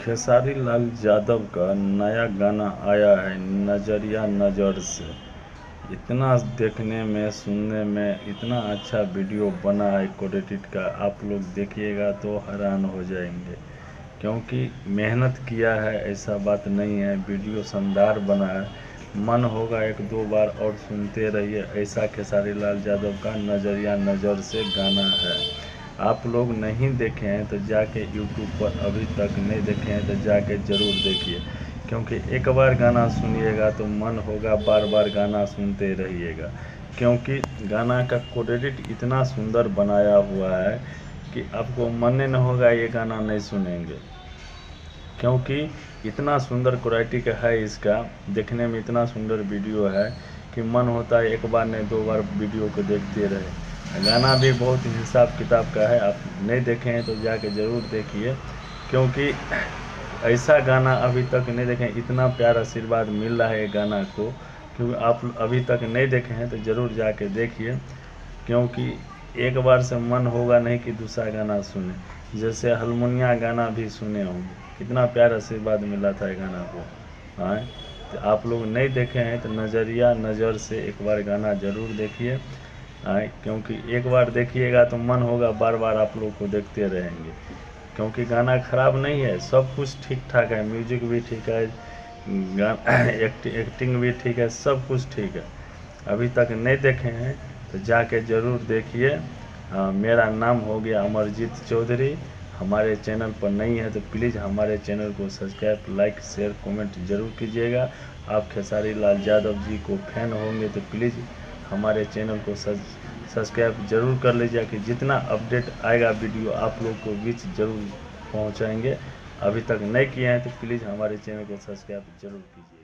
खेसारी लाल यादव का नया गाना आया है नजरिया नज़र से। इतना देखने में सुनने में इतना अच्छा वीडियो बना है क्वालिटी का, आप लोग देखिएगा तो हैरान हो जाएंगे। क्योंकि मेहनत किया है ऐसा बात नहीं है, वीडियो शानदार बना है। मन होगा एक दो बार और सुनते रहिए। ऐसा खेसारी लाल यादव का नजरिया नज़र से गाना है। आप लोग नहीं देखे हैं तो जाके यूट्यूब पर, अभी तक नहीं देखे हैं तो जाके ज़रूर देखिए। क्योंकि एक बार गाना सुनिएगा तो मन होगा बार बार गाना सुनते रहिएगा। क्योंकि गाना का क्रेडिट इतना सुंदर बनाया हुआ है कि आपको मन न होगा ये गाना नहीं सुनेंगे। क्योंकि इतना सुंदर क्वालिटी का है, इसका देखने में इतना सुंदर वीडियो है कि मन होता है एक बार नहीं दो बार वीडियो को देखते रहे। गाना भी बहुत हिसाब किताब का है, आप नहीं देखे हैं तो जाके ज़रूर देखिए। क्योंकि ऐसा गाना अभी तक नहीं देखे, इतना प्यार आशीर्वाद मिल रहा है गाना को। क्योंकि आप अभी तक नहीं देखे हैं तो ज़रूर जाके देखिए। क्योंकि एक बार से मन होगा नहीं कि दूसरा गाना सुने। जैसे हारमोनिया गाना भी सुने होंगे, कितना प्यार आशीर्वाद मिला था गाना को। हाँ, तो आप लोग नहीं देखे हैं तो नज़रिया नज़र से एक बार गाना ज़रूर देखिए। क्योंकि एक बार देखिएगा तो मन होगा बार बार आप लोग को देखते रहेंगे। क्योंकि गाना ख़राब नहीं है, सब कुछ ठीक ठाक है, म्यूजिक भी ठीक है, गाना एक्टिंग भी ठीक है, सब कुछ ठीक है। अभी तक नहीं देखे हैं तो जाके ज़रूर देखिए। मेरा नाम हो गया अमरजीत चौधरी। हमारे चैनल पर नहीं है तो प्लीज़ हमारे चैनल को सब्सक्राइब, लाइक, शेयर, कमेंट ज़रूर कीजिएगा। आप खेसारी लाल यादव जी को फैन होंगे तो प्लीज़ हमारे चैनल को सब्सक्राइब ज़रूर कर लीजिए कि जितना अपडेट आएगा वीडियो आप लोग को बीच ज़रूर पहुंचाएंगे। अभी तक नहीं किए हैं तो प्लीज़ हमारे चैनल को सब्सक्राइब ज़रूर कीजिए।